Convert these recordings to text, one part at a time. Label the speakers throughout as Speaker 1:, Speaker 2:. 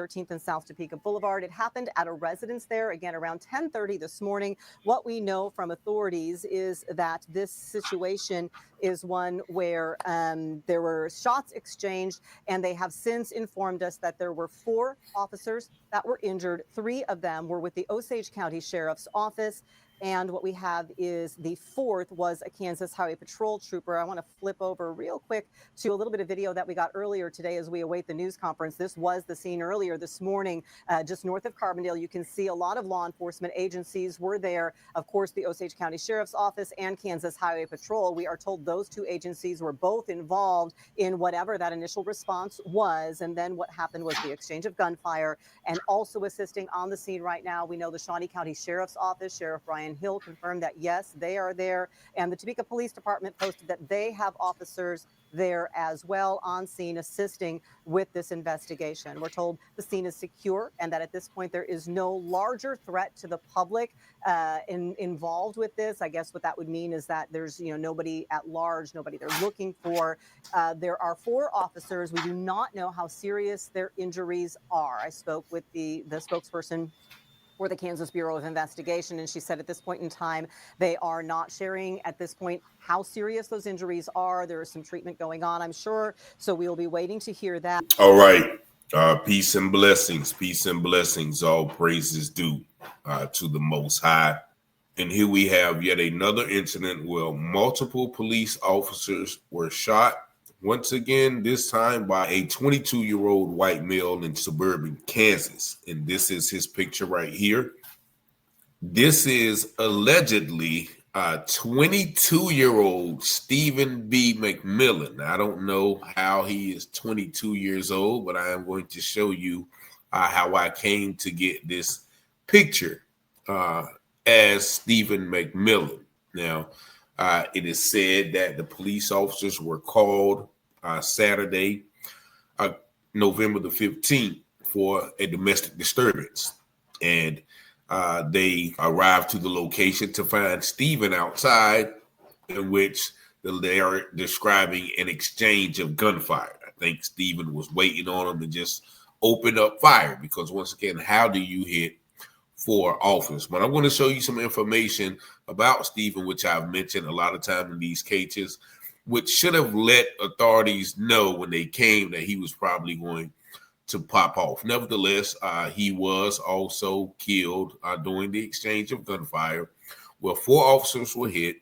Speaker 1: 13th and South Topeka Boulevard. It happened at a residence there, again, around 10:30 this morning. What we know from authorities is that this situation is one where there were shots exchanged, and they have since informed us that there were 4 officers that were injured. 3 of them were with the Osage County Sheriff's Office. And what we have is the 4th was a Kansas Highway Patrol trooper. I want to flip over real quick to a little bit of video that we got earlier today as we await the news conference. This was the scene earlier this morning, just north of Carbondale. You can see a lot of law enforcement agencies were there. Of course, the Osage County Sheriff's Office and Kansas Highway Patrol. We are told those 2 agencies were both involved in whatever that initial response was. And then what happened was the exchange of gunfire. And also assisting on the scene right now, we know the Shawnee County Sheriff's Office, Sheriff Brian Hill, confirmed that, yes, they are there. And the Topeka Police Department posted that they have officers there as well on scene assisting with this investigation. We're told the scene is secure and that at this point there is no larger threat to the public involved with this. I guess what that would mean is that there's nobody at large, nobody they're looking for. There are 4 officers. We do not know how serious their injuries are. I spoke with the spokesperson for the Kansas Bureau of Investigation, and she said at this point in time, they are not sharing at this point how serious those injuries are. There is some treatment going on, I'm sure, so we will be waiting to hear that.
Speaker 2: All right. Peace and blessings. Peace and blessings. All praises due to the Most High. And here we have yet another incident where multiple police officers were shot. Once again, this time by a 22-year-old white male in suburban Kansas. And this is his picture right here. This is allegedly 22-year-old Stephen B McMillan. I don't know how he is 22 years old, but I am going to show you how I came to get this picture as Stephen McMillan. Now, it is said that the police officers were called Saturday, November the 15th, for a domestic disturbance. And they arrived to the location to find Stephen outside, in which they are describing an exchange of gunfire. I think Stephen was waiting on him to just open up fire because, once again, how do you hit 4 officers? But I'm going to show you some information about Stephen, which I've mentioned a lot of time in these cases, which should have let authorities know when they came that he was probably going to pop off. Nevertheless, he was also killed during the exchange of gunfire, where 4 officers were hit.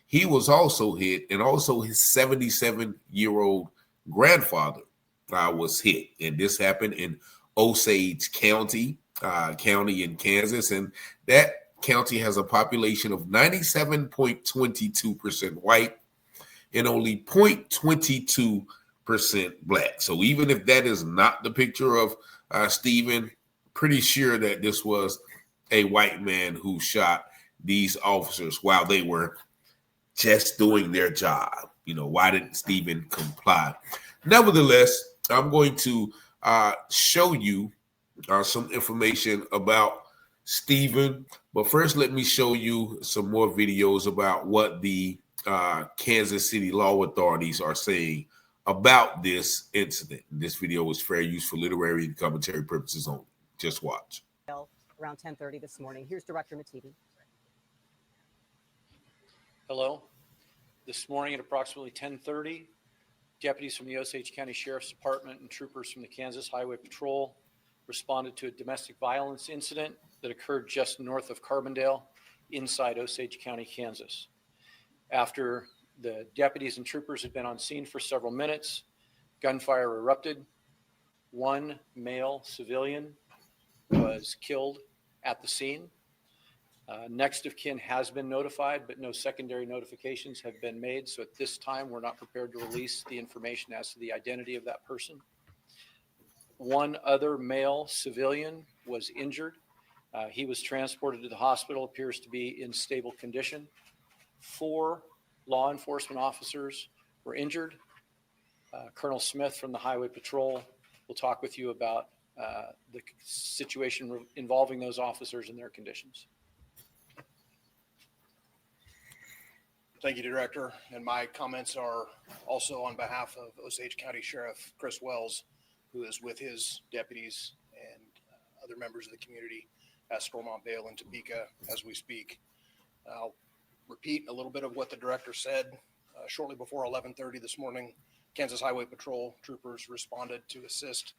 Speaker 2: He was also hit, and also his 77-year-old grandfather was hit. And this happened in Osage County in Kansas, and that county has a population of 97.22% white and only 0.22% black. So even if that is not the picture of Stephen, pretty sure that this was a white man who shot these officers while they were just doing their job. Why didn't Stephen comply? Nevertheless, I'm going to show you some information about Stephen. But first, let me show you some more videos about what the Kansas City law authorities are saying about this incident. This video is fair use for literary and commentary purposes only. Just watch.
Speaker 1: Around 10:30 this morning. Here's Director Mativi.
Speaker 3: Hello. This morning at approximately 10:30, deputies from the Osage County Sheriff's Department and troopers from the Kansas Highway Patrol responded to a domestic violence incident that occurred just north of Carbondale inside Osage County, Kansas. After the deputies and troopers had been on scene for several minutes, gunfire erupted. 1 male civilian was killed at the scene. Next of kin has been notified, but no secondary notifications have been made. So at this time, we're not prepared to release the information as to the identity of that person. 1 other male civilian was injured. He was transported to the hospital, appears to be in stable condition. 4 law enforcement officers were injured. Colonel Smith from the Highway Patrol will talk with you about the situation involving those officers and their conditions.
Speaker 4: Thank you, Director. And my comments are also on behalf of Osage County Sheriff Chris Wells, who is with his deputies other members of the community at Stormont Vale and Topeka as we speak. I'll repeat a little bit of what the director said. Shortly before 11:30 this morning, Kansas Highway Patrol troopers responded to assist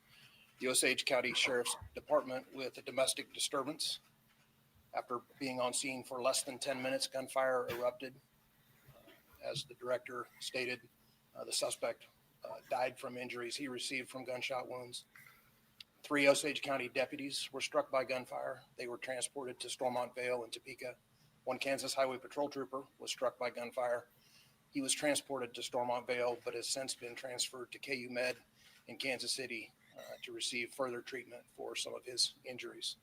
Speaker 4: the Osage County Sheriff's Department with a domestic disturbance. After being on scene for less than 10 minutes, gunfire erupted. As the director stated, the suspect died from injuries he received from gunshot wounds. 3 Osage County deputies were struck by gunfire. They were transported to Stormont Vale and Topeka. 1 Kansas Highway Patrol trooper was struck by gunfire. He was transported to Stormont Vale, but has since been transferred to KU Med in Kansas City to receive further treatment for some of his injuries.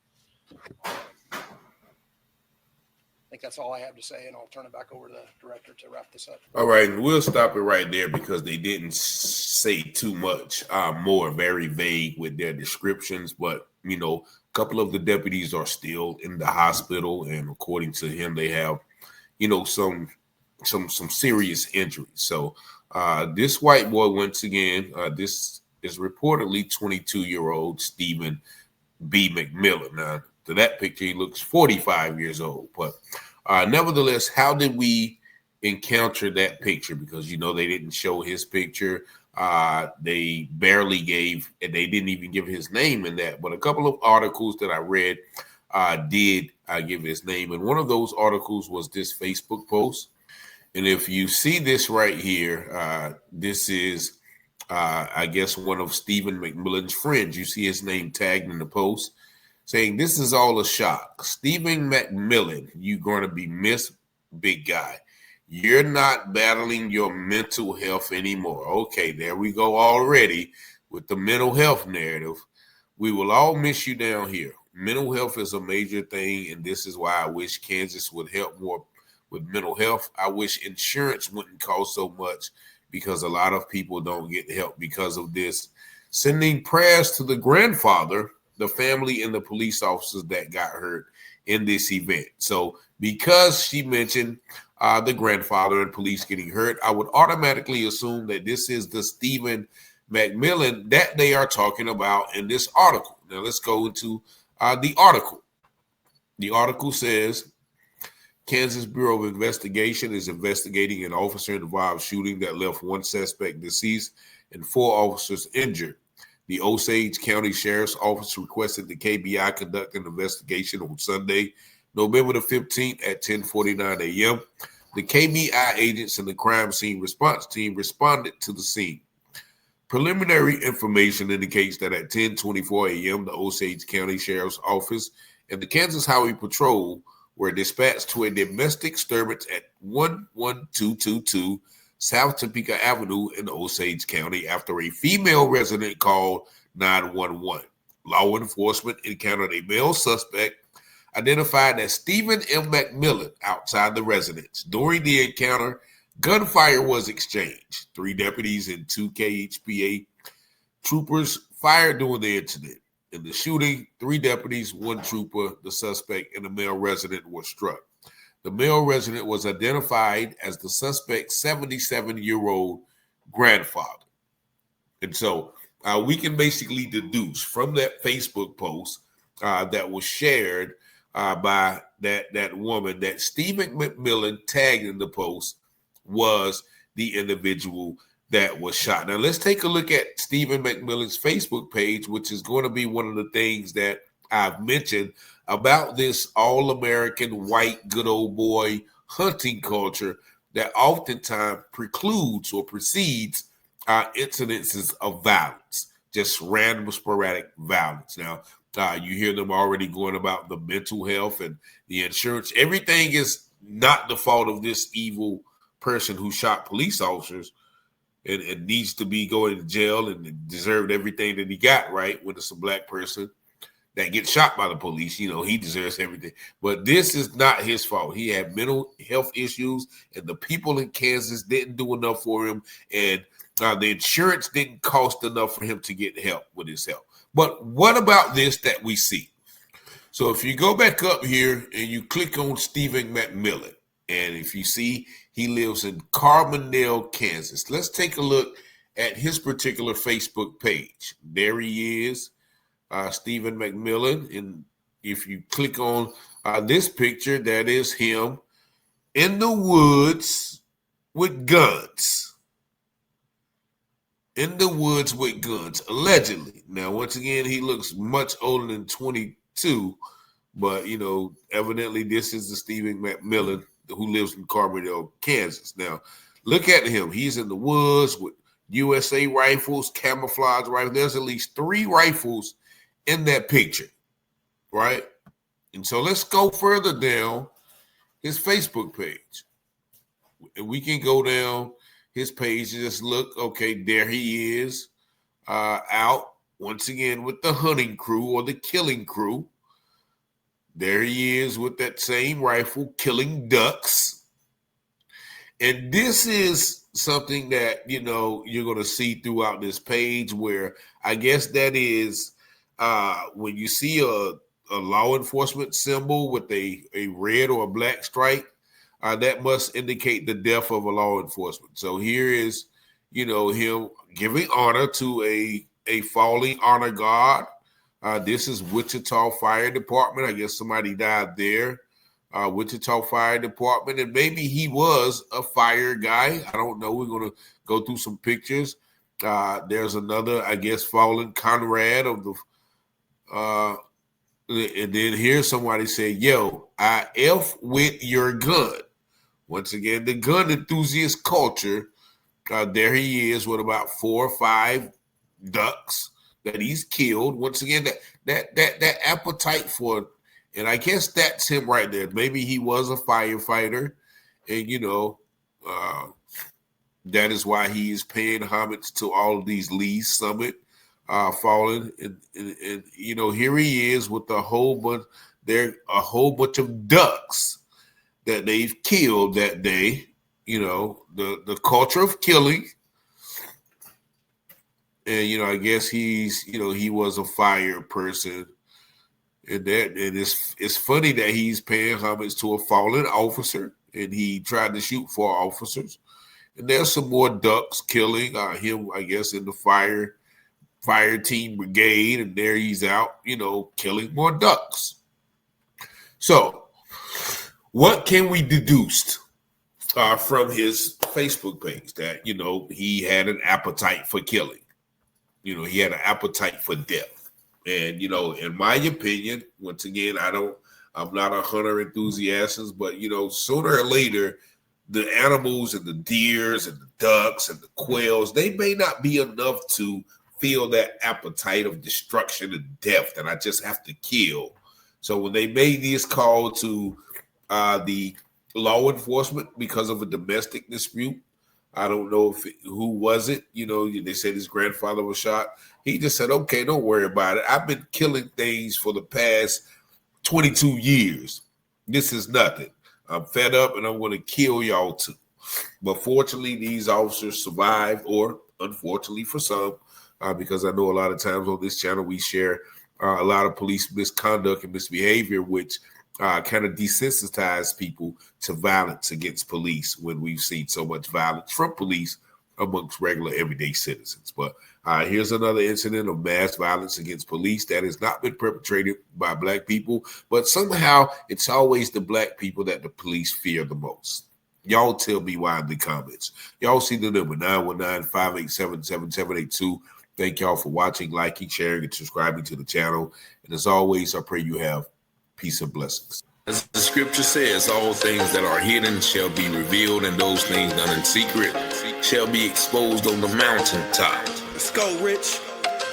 Speaker 4: I think that's all I have to say, and I'll turn it back over to the director to wrap this up.
Speaker 2: All right, and we'll stop it right there because they didn't say too much more, very vague with their descriptions. But, you know, a couple of the deputies are still in the hospital, and according to him, they have, you know, some serious injuries. So this white boy, once again, this is reportedly 22-year-old Stephen B McMillan. Now, to that picture, he looks 45 years old. But nevertheless, how did we encounter that picture? Because, you know, they didn't show his picture. They barely gave, and they didn't even give his name in that. But a couple of articles that I read did give his name. And one of those articles was this Facebook post. And if you see this right here, this is, I guess, one of Stephen McMillan's friends. You see his name tagged in the post saying, "This is all a shock. Stephen McMillan, you're going to be missed, big guy. You're not battling your mental health anymore." Okay, there we go already with the mental health narrative. We will all miss you down here. Mental health is a major thing, and this is why I wish Kansas would help more with mental health. I wish insurance wouldn't cost so much because a lot of people don't get help because of this. Sending prayers to the grandfather, the family, and the police officers that got hurt in this event. So because she mentioned the grandfather and police getting hurt, I would automatically assume that this is the Stephen McMillan that they are talking about in this article. Now let's go into the article. The article says, Kansas Bureau of Investigation is investigating an officer-involved shooting that left 1 suspect deceased and 4 officers injured. The Osage County Sheriff's Office requested the KBI conduct an investigation on Sunday, November the 15th at 10:49 a.m. The KBI agents and the crime scene response team responded to the scene. Preliminary information indicates that at 10:24 a.m., the Osage County Sheriff's Office and the Kansas Highway Patrol were dispatched to a domestic disturbance at 11222 South Topeka Avenue in Osage County after a female resident called 911. Law enforcement encountered a male suspect identified as Stephen M. McMillan outside the residence. During the encounter, gunfire was exchanged. 3 deputies and 2 KHPA troopers fired during the incident. In the shooting, 3 deputies, 1 trooper, the suspect, and a male resident were struck. The male resident was identified as the suspect's 77-year-old grandfather. And so we can basically deduce from that Facebook post that was shared by that woman that Stephen McMillan tagged in the post was the individual that was shot. Now, let's take a look at Stephen McMillan's Facebook page, which is going to be one of the things that I've mentioned about this all-American white good old boy hunting culture that oftentimes precludes or precedes incidences of violence, just random sporadic violence. Now, you hear them already going about the mental health and the insurance. Everything is not the fault of this evil person who shot police officers and needs to be going to jail and deserved everything that he got, right? When it's a black person that gets shot by the police, you know, he deserves everything. But this is not his fault. He had mental health issues, and the people in Kansas didn't do enough for him, and the insurance didn't cost enough for him to get help with his health. But what about this that we see? So if you go back up here and you click on Stephen McMillan, and if you see he lives in Carbondale, Kansas, let's take a look at his particular Facebook page. There he is. Stephen McMillan. And if you click on this picture, that is him in the woods with guns. In the woods with guns, allegedly. Now, once again, he looks much older than 22, but, evidently this is the Stephen McMillan who lives in Carbondale, Kansas. Now, look at him. He's in the woods with USA rifles, camouflage rifles. There's at least 3 rifles in that picture, right? And so let's go further down his Facebook page. And we can go down his page and just look. Okay, there he is out once again with the hunting crew or the killing crew. There he is with that same rifle killing ducks. And this is something that, you're going to see throughout this page, where I guess that is when you see a law enforcement symbol with a red or a black stripe, that must indicate the death of a law enforcement. So here is, him giving honor to a falling honor guard. This is Wichita Fire Department. I guess somebody died there. Wichita Fire Department, and maybe he was a fire guy. I don't know. We're going to go through some pictures. There's another, I guess, fallen Conrad of the and then here's somebody say, yo, I F with your gun. Once again, the gun enthusiast culture. There he is with about 4 or 5 ducks that he's killed. Once again, that appetite for, and I guess that's him right there. Maybe he was a firefighter, and that is why he is paying homage to all of these Lee's Summit fallen. And here he is with a whole bunch of ducks that they've killed that day. The culture of killing. And, I guess he's, he was a fire person. And it's funny that he's paying homage to a fallen officer, and he tried to shoot 4 officers. And there's some more ducks killing him, I guess, in the fire team brigade. And there he's out, killing more ducks. So what can we deduce from his Facebook page? That, he had an appetite for killing. He had an appetite for death. And, in my opinion, once again, I'm not a hunter enthusiast, but, sooner or later, the animals and the deers and the ducks and the quails, they may not be enough to feel that appetite of destruction and death that I just have to kill. So when they made this call to the law enforcement because of a domestic dispute, I don't know who was it. They said his grandfather was shot. He just said, okay, don't worry about it. I've been killing things for the past 22 years. This is nothing. I'm fed up and I'm going to kill y'all too. But fortunately, these officers survived, or unfortunately for some, because I know a lot of times on this channel we share a lot of police misconduct and misbehavior, which kind of desensitize people to violence against police when we've seen so much violence from police amongst regular everyday citizens. But here's another incident of mass violence against police that has not been perpetrated by Black people, but somehow it's always the Black people that the police fear the most. Y'all tell me why in the comments. Y'all see the number 919-587-7782. Thank y'all for watching, liking, sharing, and subscribing to the channel. And as always, I pray you have peace and blessings. As the scripture says, all things that are hidden shall be revealed, and those things done in secret shall be exposed on the mountaintop.
Speaker 5: Let's go, Rich.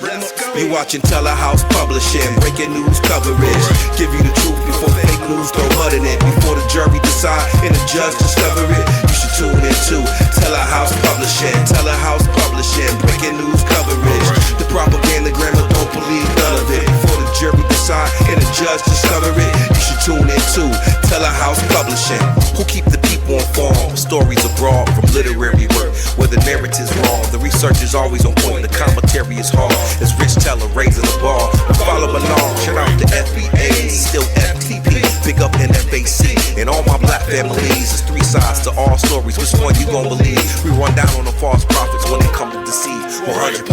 Speaker 5: Let's go. You watching Telehouse Publishing, breaking news coverage. Give you the truth before fake news throw mud in it. Before the jury decide and the judge discover it. You should tune in to Telehouse Publishing. Telehouse Publishing, breaking news coverage. The propaganda grammar, don't believe none of it. Before the jury decide and the judge discover it. You should tune in to Telehouse Publishing. Who keep the people informed? Stories abroad from literary work where the narrative's wrong. The research is always on point. The commentary is hard. It's Rich Teller raising the bar. Follow along. Shout out to FBA, still FTP. Big up NFAC and all my Black families. There's 3 sides to all stories. Which one you gon' believe? We run down on the false prophets when they come to deceive. 100%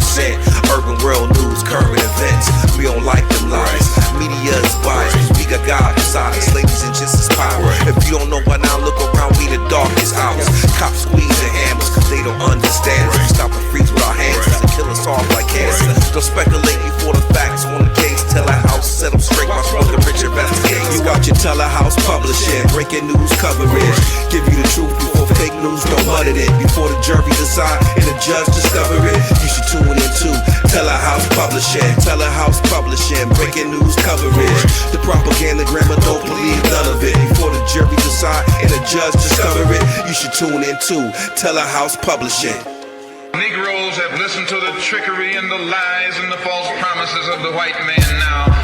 Speaker 5: urban world news, current events. We don't like you don't know by now, look around, we the darkest hours. Cops squeezing hammers, cause they don't understand us. We stop and freeze with our hands to kill us off like cancer. Don't speculate before the facts on the case. Tell a house, set them straight by smoking rich investigators. You watching Telehouse Publishing, breaking news coverage. Give you the truth before fake news don't muddle it. Before the jury decide and the judge discover it, you should tune in to Telehouse Publishing. Telehouse Publishing, breaking news coverage. The propaganda grammar, don't believe none of it. Before the jury decide and the judge discover it, you should tune in to Telehouse Publishing.
Speaker 6: Negroes have listened to the trickery and the lies and the false promises of the white man now.